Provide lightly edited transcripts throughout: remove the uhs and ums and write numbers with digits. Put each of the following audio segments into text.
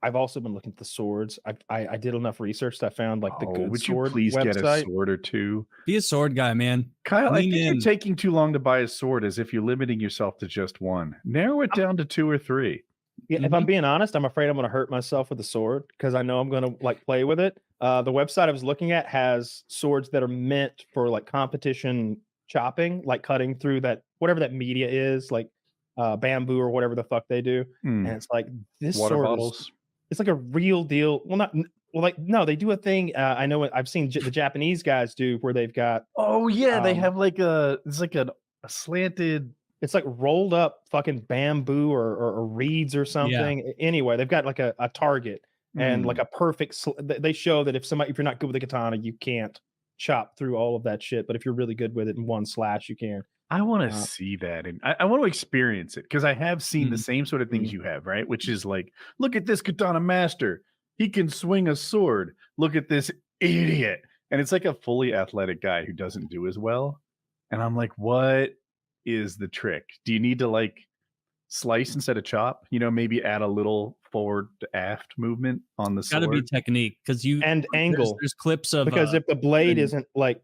I've also been looking at the swords. I did enough research that I found like the good would you sword please get a website. sword or two? Be a sword guy, man. Kyle, I Lean think in. you're taking too long to buy a sword as if you're limiting yourself to just one. Narrow it down to 2 or 3. Yeah, if I'm being honest, I'm afraid I'm going to hurt myself with the sword because I know I'm going to like play with it. The website I was looking at has swords that are meant for like competition chopping, like cutting through that whatever that media is, like bamboo or whatever the fuck they do. And it's like this Water sword bottles. it's like a real deal. No, they do a thing. I know I've seen the Japanese guys do where they've got. Oh yeah, they have like a slanted. It's like rolled up fucking bamboo or reeds or something. Yeah. Anyway, they've got like a target and like a perfect. They show that if you're not good with a katana, you can't chop through all of that shit. But if you're really good with it in one slash, you can. I want to see that, and I want to experience it because I have seen the same sort of things you have, right? Which is like, look at this katana master. He can swing a sword. Look at this idiot. And it's like a fully athletic guy who doesn't do as well. And I'm like, what is the trick? Do you need to like slice instead of chop? You know, maybe add a little forward to aft movement on the sword. Got to be technique because and angle. There's clips of because if the blade isn't like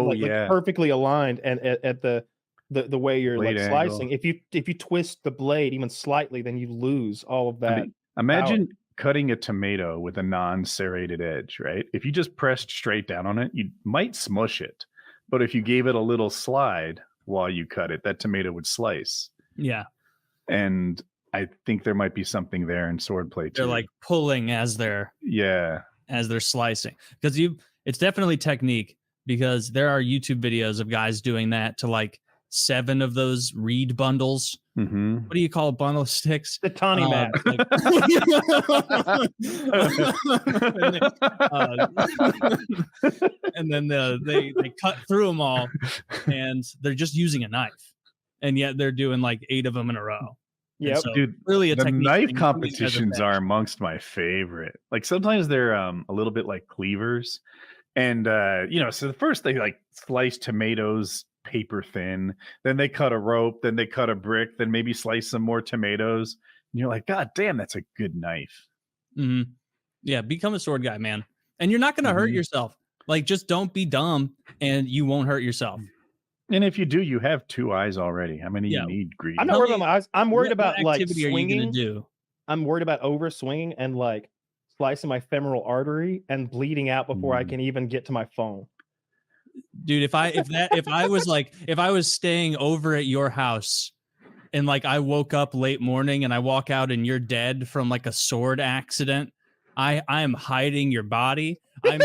perfectly aligned and at the way you're blade like slicing, angle. if you twist the blade even slightly, then you lose all of that. I mean, imagine cutting a tomato with a non-serrated edge, right? If you just pressed straight down on it, you might smush it. But if you gave it a little slide while you cut it, that tomato would slice. Yeah. And I think there might be something there in swordplay too. They're like pulling as they're slicing. Because it's definitely technique, because there are YouTube videos of guys doing that to like 7 of those reed bundles. What do you call a bundle of sticks? The Tawny mat. And then they cut through them all, and they're just using a knife, and yet they're doing like 8 of them in a row. Yeah, so dude. Really, the knife competitions are amongst my favorite. Like sometimes they're a little bit like cleavers, and so the first they like slice tomatoes paper thin, then they cut a rope, then they cut a brick, then maybe slice some more tomatoes, and you're like, God damn, that's a good knife. Yeah, become a sword guy, man, and you're not going to hurt yourself. Like, just don't be dumb, and you won't hurt yourself. And if you do, you have 2 eyes already. How many you need? Greed. I'm not worried about my eyes. I'm worried about like swinging. Do? I'm worried about over swinging and like slicing my femoral artery and bleeding out before I can even get to my phone. Dude, if I was staying over at your house and like I woke up late morning and I walk out and you're dead from like a sword accident, I am hiding your body. I'm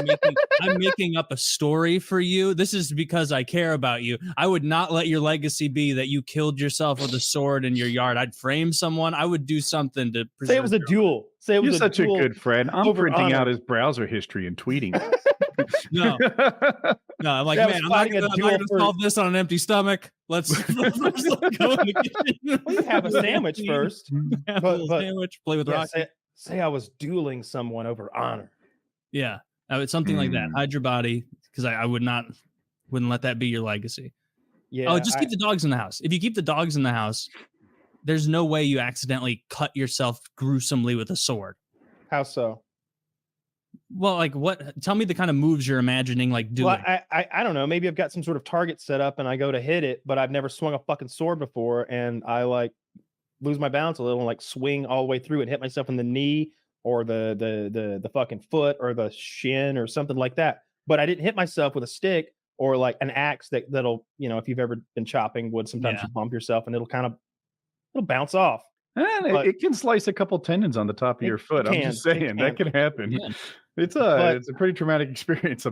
making up a story for you. This is because I care about you. I would not let your legacy be that you killed yourself with a sword in your yard. I'd frame someone. I would do something to say it was a duel. Say it was You're such a good friend. I'm printing out his browser history and tweeting. No, I'm like, man, I'm not going to solve this on an empty stomach. Let's go in the kitchen. We have a sandwich first. Have a little sandwich, play with Rocky. Say I was dueling someone over honor. Yeah, it's something like that. Hide your body, because I wouldn't let that be your legacy. Yeah. Just keep the dogs in the house. If you keep the dogs in the house, there's no way you accidentally cut yourself gruesomely with a sword. How so? Well, like what? Tell me the kind of moves you're imagining like doing. Well, I don't know. Maybe I've got some sort of target set up and I go to hit it, but I've never swung a fucking sword before, and I like lose my balance a little and like swing all the way through and hit myself in the knee or the fucking foot or the shin or something like that. But I didn't hit myself with a stick or like an axe that'll, if you've ever been chopping wood, sometimes you bump yourself and it'll bounce off. And it can slice a couple tendons on the top of your foot. I'm just saying that can happen. Yeah. It's a pretty traumatic experience.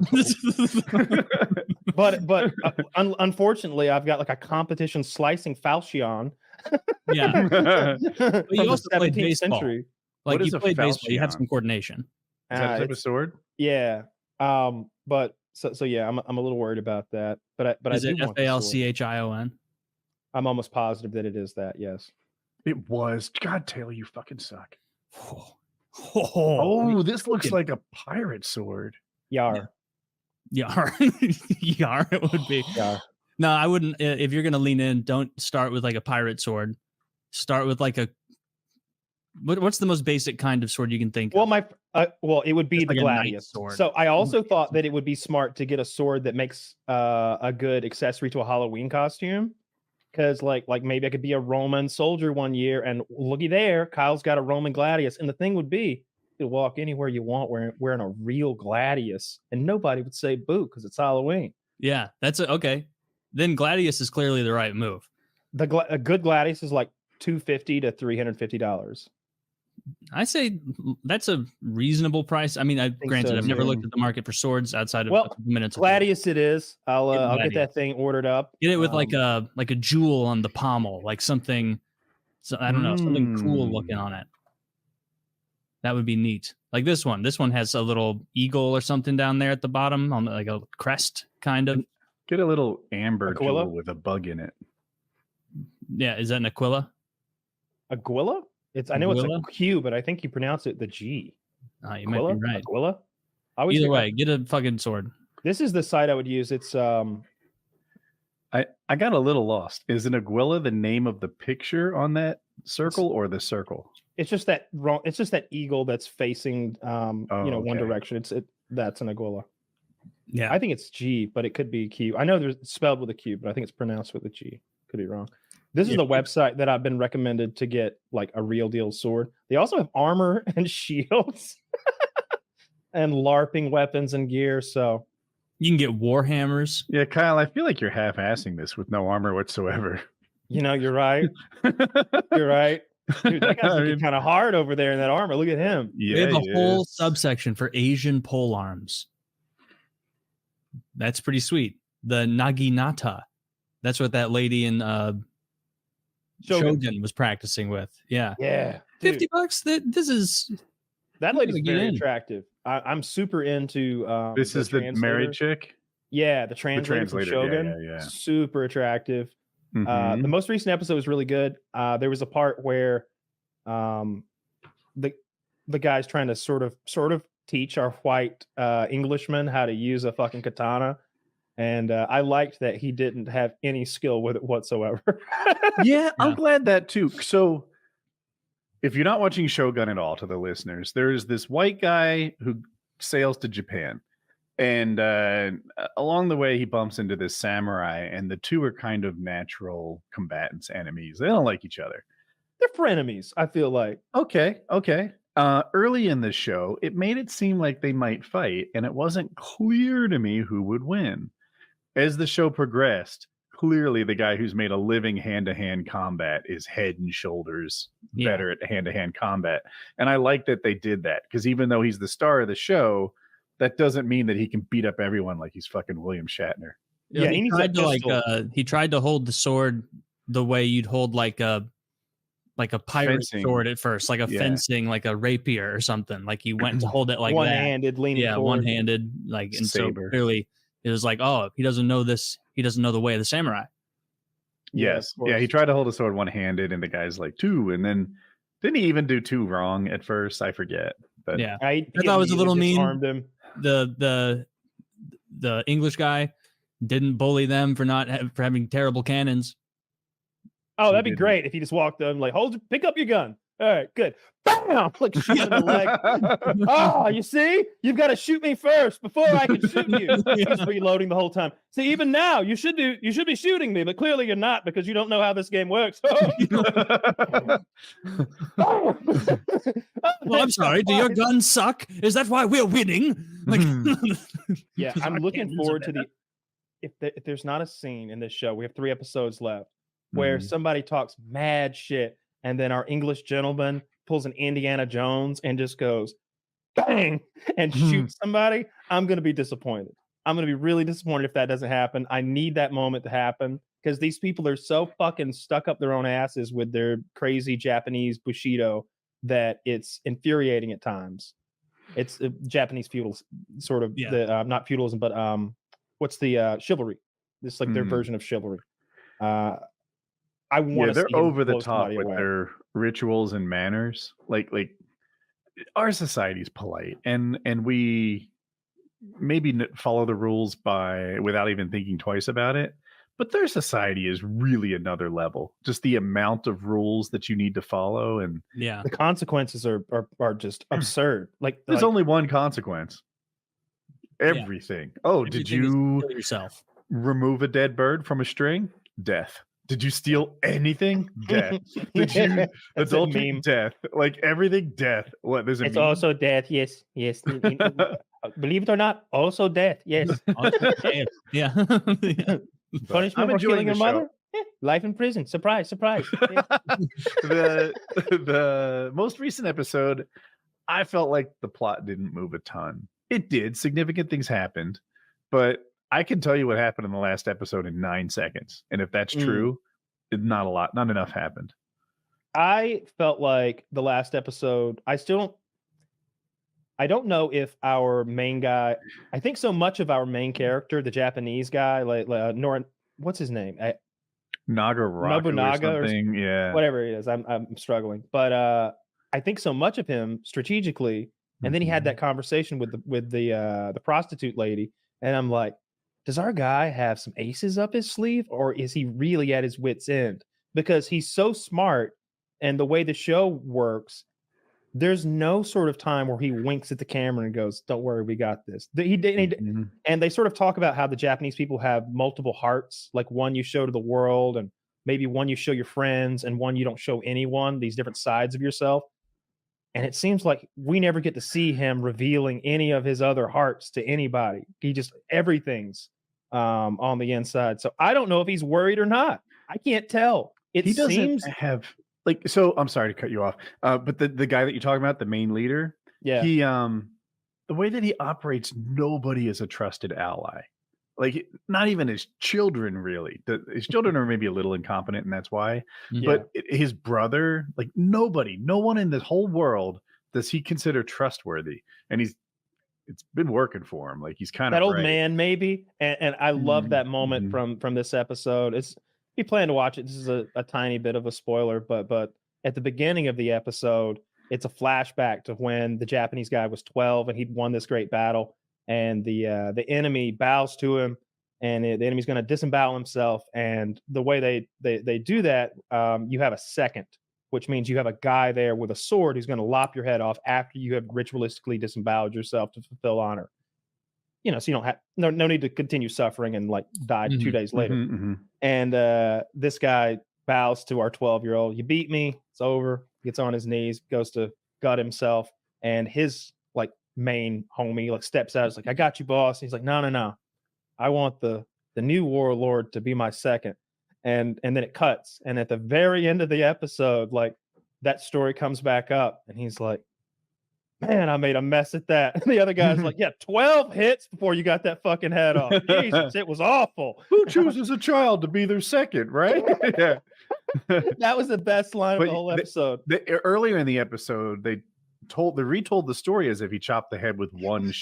But unfortunately, I've got like a competition slicing falchion. Yeah, but you also played baseball. Century. Like you played baseball, you had some coordination. Is that type of sword? Yeah. But so yeah, I'm a little worried about that. But is it Falchion? I'm almost positive that it is that. Yes. It was. God, Taylor, you fucking suck. Oh, this looks like a pirate sword. Yar. Yar. Yar, it would be. Yar. No, I wouldn't. If you're going to lean in, don't start with like a pirate sword. Start with like a What's the most basic kind of sword you can think Well, of? it would be Just the like a knight gladius. sword. So I also thought that it would be smart to get a sword that makes a good accessory to a Halloween costume. Because like maybe I could be a Roman soldier one year, and looky there, Kyle's got a Roman gladius, and the thing would be, you could walk anywhere you want wearing a real gladius, and nobody would say boo because it's Halloween. Yeah, okay. Then gladius is clearly the right move. A good gladius is like $250 to $350. I say that's a reasonable price. I mean, granted, so, I've never too. looked at the market for swords outside of Well, a couple minutes. Gladius it is. I'll get Gladius. that thing ordered up. Get it with like a jewel on the pommel, like something. So I don't know, something cool looking on it. That would be neat. Like this one. This one has a little eagle or something down there at the bottom on like a crest, kind of. Get a little amber Aquila? jewel with a bug in it. Yeah, is that an Aquila? Aguila? I know Aguila? it's a Q, but I think you pronounce it the G. You might be right. Aguila? Either way, get a fucking sword. This is the site I would use. It's I got a little lost. Is an Aguila the name of the picture on that circle or the circle? it's just that eagle that's facing one direction. That's an Aguila. Yeah. I think it's G, but it could be Q. I know there's spelled with a Q, but I think it's pronounced with a G. Could be wrong. This is the website that I've been recommended to get like a real deal sword. They also have armor and shields and LARPing weapons and gear. So you can get war hammers. Yeah, Kyle, I feel like you're half-assing this with no armor whatsoever. You're right. You're right. Dude, that guy's looking kind of hard over there in that armor. Look at him. Yeah, they have a whole subsection for Asian pole arms. That's pretty sweet. The Naginata. That's what that lady in Shogun was practicing with. Yeah. Yeah. $50. That lady's very attractive. I'm super into this is the married chick. Yeah, the translator from Shogun. Yeah. Super attractive. Mm-hmm. The most recent episode was really good. There was a part where the guy's trying to sort of teach our white Englishman how to use a fucking katana. And I liked that he didn't have any skill with it whatsoever. Yeah, I'm glad that too. So if you're not watching Shogun at all, to the listeners, there's this white guy who sails to Japan. And along the way, he bumps into this samurai, and the two are kind of natural combatants, enemies. They don't like each other. They're frenemies, I feel like. Okay. Early in the show, it made it seem like they might fight, and it wasn't clear to me who would win. As the show progressed, clearly the guy who's made a living hand-to-hand combat is head and shoulders better at hand-to-hand combat. And I like that they did that, because even though he's the star of the show, that doesn't mean that he can beat up everyone like he's fucking William Shatner. Yeah, he tried to hold the sword the way you'd hold like a pirate sword at first, like a fencing, like a rapier or something. Like he went to hold it like one-handed, leaning forward. One-handed, like, and saber. So clearly it was like, oh, he doesn't know this. He doesn't know the way of the samurai. Yes. Yeah, he tried to hold a sword one-handed, and the guy's like, two. And then didn't he even do two wrong at first? I forget. But yeah, I thought it was a little mean. Him. The English guy didn't bully them for having terrible cannons. Oh, that'd be great if he just walked up like, pick up your gun. All right, good. Bam! Like shoot him in the leg. Oh, you see? You've got to shoot me first before I can shoot you. He's reloading the whole time. See, even now you should be shooting me, but clearly you're not because you don't know how this game works. Well, I'm sorry. Do your guns suck? Is that why we're winning? Like, yeah, I'm looking forward to if there's not a scene in this show, we have 3 episodes left, where somebody talks mad shit, and then our English gentleman pulls an Indiana Jones and just goes bang and shoots somebody. I'm going to be disappointed. I'm going to be really disappointed if that doesn't happen. I need that moment to happen because these people are so fucking stuck up their own asses with their crazy Japanese Bushido that it's infuriating at times. It's Japanese feudal sort of not feudalism, but what's the chivalry? This is like their version of chivalry. I want to. They're over the top with their rituals and manners. Like our society's polite, and we maybe follow the rules without even thinking twice about it. But their society is really another level. Just the amount of rules that you need to follow, and Yeah. The consequences are just absurd. there's only one consequence. Everything. Oh, did Everything is you kill yourself? remove a dead bird from a string? Death. Did you steal anything? Death. Did you That's a adultery? meme. Death. Like everything, death. What? There's a It's meme? also death. Yes, yes. Believe it or not, also death. Yes. Yeah. Yeah. But Punishment I'm for enjoying killing your the show. mother? Life in prison. Surprise, surprise. Yeah. The most recent episode, I felt like the plot didn't move a ton. It did. Significant things happened, but I can tell you what happened in the last episode in 9 seconds. And if that's true, not a lot, not enough happened. I felt like the last episode, I don't know if our main guy, I think so much of our main character, the Japanese guy, like what's his name? Nobunaga or something. Yeah. Whatever it is. I'm struggling. But I think so much of him strategically, and then he had that conversation with the prostitute lady, and I'm like, does our guy have some aces up his sleeve, or is he really at his wit's end? Because he's so smart, and the way the show works, there's no sort of time where he winks at the camera and goes, "Don't worry, we got this." And they sort of talk about how the Japanese people have multiple hearts, like one you show to the world, and maybe one you show your friends, and one you don't show anyone. These different sides of yourself. And it seems like we never get to see him revealing any of his other hearts to anybody. He just everything's on the inside. So I don't know if he's worried or not. I can't tell. He doesn't have like, so I'm sorry to cut you off. But the guy that you're talking about, the main leader, yeah, he the way that he operates, nobody is a trusted ally. Like not even his children, really. His children are maybe a little incompetent, and that's why. But his brother, like nobody, no one in the whole world does he consider trustworthy. And it's been working for him. Like he's kind of that old man, maybe. And I love that moment from this episode. If you plan to watch it, this is a tiny bit of a spoiler, but at the beginning of the episode, it's a flashback to when the Japanese guy was 12 and he'd won this great battle, and the enemy bows to him, and the enemy's going to disembowel himself. And the way they do that, you have a second, which means you have a guy there with a sword who's going to lop your head off after you have ritualistically disemboweled yourself to fulfill honor. You know, so you don't have no need to continue suffering and like die 2 days later. And this guy bows to our 12-year-old. You beat me, it's over. Gets on his knees, goes to gut himself, and his like main homie like steps out. He's like, "I got you, boss." And he's like, "No. I want the new warlord to be my second." And then it cuts, and at the very end of the episode, like that story comes back up, and he's like, "Man, I made a mess at that." And the other guy's like, "Yeah, 12 hits before you got that fucking head off. Jesus, it was awful." Who chooses a child to be their second, right? Yeah. That was the best line of the whole episode. Earlier in the episode, they retold the story as if he chopped the head with one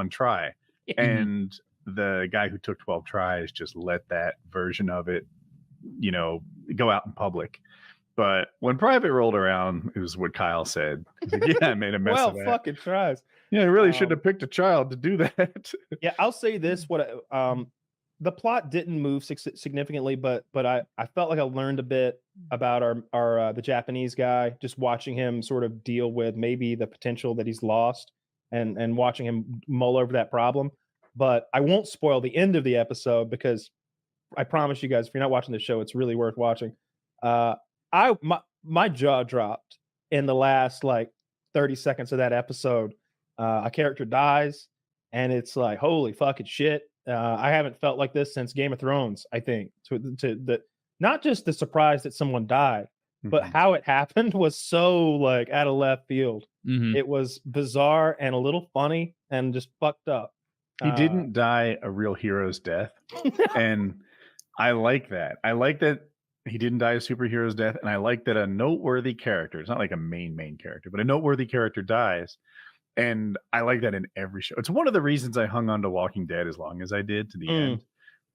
try, and the guy who took 12 tries just let that version of it, you know, go out in public. But when Private rolled around, it was what Kyle said. Like, yeah, I made a mess of that. Fucking tries. Yeah, I really should have picked a child to do that. Yeah, I'll say this: the plot didn't move significantly, but I felt like I learned a bit about our the Japanese guy, just watching him sort of deal with maybe the potential that he's lost, and watching him mull over that problem. But I won't spoil the end of the episode, because I promise you guys, if you're not watching the show, it's really worth watching. My jaw dropped in the last like 30 seconds of that episode. A character dies, and it's like, holy fucking shit. I haven't felt like this since Game of Thrones, I think. To the not just the surprise that someone died, but how it happened was so like out of left field. It was bizarre and a little funny and just fucked up. He didn't die a real hero's death. And I like that. I like that he didn't die a superhero's death. And I like that a noteworthy character, it's not like a main character, but a noteworthy character dies. And I like that in every show. It's one of the reasons I hung on to Walking Dead as long as I did to the end,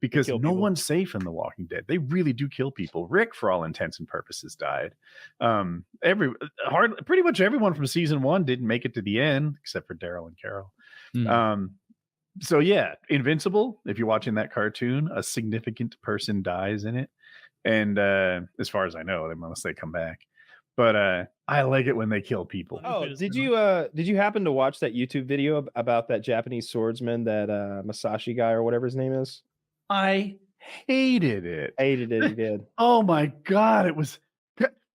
because no one's safe in The Walking Dead. They really do kill people. Rick, for all intents and purposes, died. Pretty much everyone from season 1 didn't make it to the end, except for Daryl and Carol. So yeah, Invincible. If you're watching that cartoon, a significant person dies in it, and as far as I know, unless they come back. But I like it when they kill people. Oh, did you happen to watch that YouTube video about that Japanese swordsman, that Musashi guy or whatever his name is? I hated it. Hated it. He did. Oh my god, it was.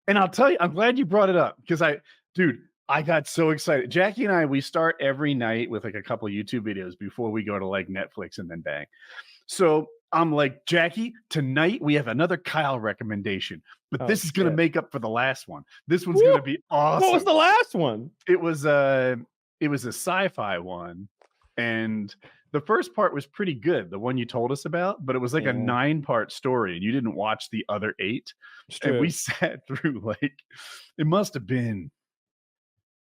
And I'll tell you, I'm glad you brought it up because dude, I got so excited. Jackie and I, we start every night with like a couple YouTube videos before we go to like Netflix and then bang. So I'm like, Jackie, tonight we have another Kyle recommendation, but this is going to make up for the last one. This one's going to be awesome. What was the last one? It was a sci-fi one, and the first part was pretty good, the one you told us about, but it was like a 9-part story, and you didn't watch the other 8. And we sat through like, it must have been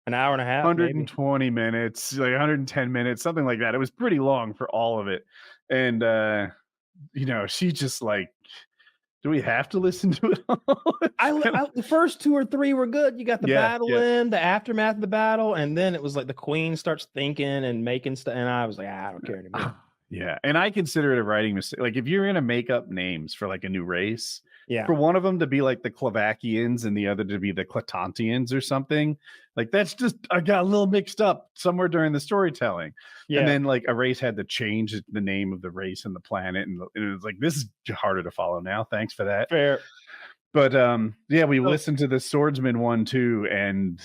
an hour and a half, 120 minutes, like 110 minutes, something like that. It was pretty long for all of it. And she just like, do we have to listen to it all? The first 2 or 3 were good. You got the battle in, the aftermath of the battle, and then it was like the queen starts thinking and making stuff, and I was like, I don't care anymore. Yeah, and I consider it a writing mistake. Like if you're gonna make up names for like a new race, for one of them to be like the Clavakians and the other to be the Clatantians or something, like that's just, I got a little mixed up somewhere during the storytelling. And then like a race had to change the name of the race and the planet, and it was like, this is harder to follow now. Thanks for that. Fair. But we listened to the Swordsman one too, and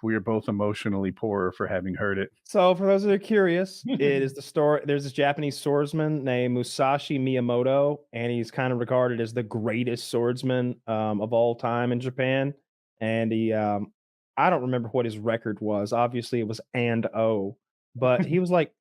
we are both emotionally poorer for having heard it. So for those that are curious, it is the story. There's this Japanese swordsman named Musashi Miyamoto, and he's kind of regarded as the greatest swordsman of all time in Japan. And he, I don't remember what his record was. Obviously it was but he was like,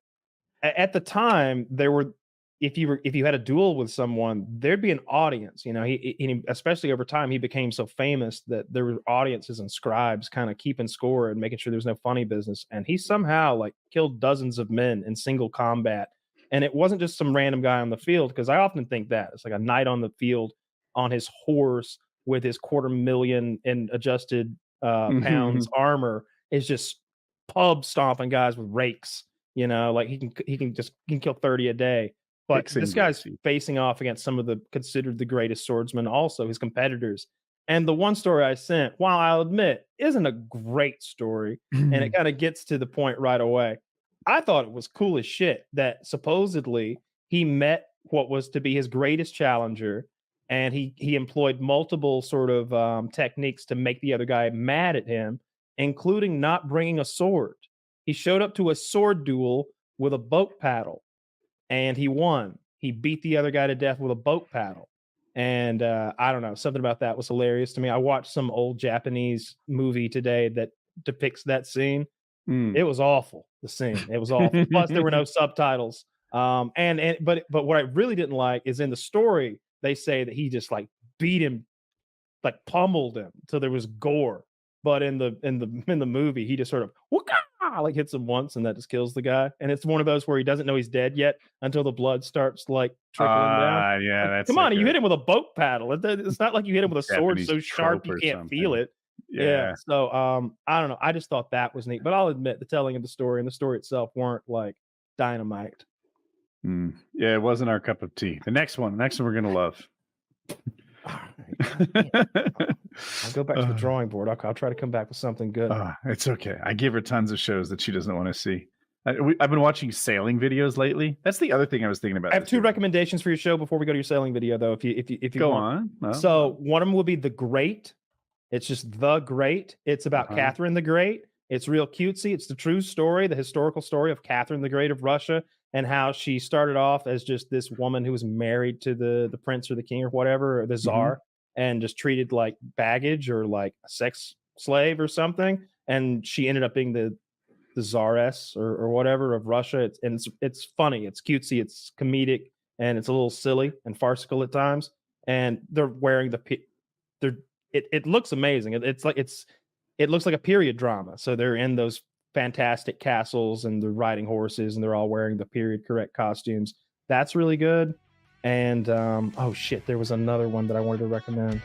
at the time there were, if you had a duel with someone, there'd be an audience. He especially over time, he became so famous that there were audiences and scribes kind of keeping score and making sure there was no funny business. And he somehow like killed dozens of men in single combat. And it wasn't just some random guy on the field, because I often think that it's like a knight on the field on his horse with his 250,000 in adjusted pounds armor is just pub stomping guys with rakes. Like he can kill 30 a day. But this guy's facing off against some of the considered the greatest swordsmen, also his competitors. And the one story I sent, while I'll admit, isn't a great story, and it kind of gets to the point right away. I thought it was cool as shit that supposedly he met what was to be his greatest challenger, and he employed multiple sort of techniques to make the other guy mad at him, including not bringing a sword. He showed up to a sword duel with a boat paddle. And he won. He beat the other guy to death with a boat paddle. And I don't know, something about that was hilarious to me. I watched some old Japanese movie today that depicts that scene. It was awful, the scene. It was awful. Plus, there were no subtitles. But what I really didn't like is in the story, they say that he just like beat him, like pummeled him till there was gore. But in the movie, he just sort of like hits him once, and that just kills the guy. And it's one of those where he doesn't know he's dead yet until the blood starts like trickling down. Yeah, like, that's come on, you hit him with a boat paddle. It's not like you hit him with a sword so sharp you can't feel it. Yeah. So I don't know. I just thought that was neat. But I'll admit the telling of the story and the story itself weren't like dynamite. Yeah, it wasn't our cup of tea. The next one we're gonna love. I'll go back to the drawing board. I'll try to come back with something good. It's okay. I give her tons of shows that she doesn't want to see. I've been watching sailing videos lately. That's the other thing I was thinking about. I have 2 recommendations for your show before we go to your sailing video, though. If you go on. Oh. So one of them will be The Great. It's just The Great. It's about Catherine the Great. It's real cutesy. It's the true story, the historical story of Catherine the Great of Russia, and how she started off as just this woman who was married to the prince or the king or whatever, or the czar, and just treated like baggage or like a sex slave or something. And she ended up being the czaress or whatever of Russia. It's funny, it's cutesy, it's comedic, and it's a little silly and farcical at times. And they're wearing it looks amazing. It looks like a period drama. So they're in those fantastic castles and they're riding horses and they're all wearing the period correct costumes. That's really good. And oh shit, there was another one that I wanted to recommend.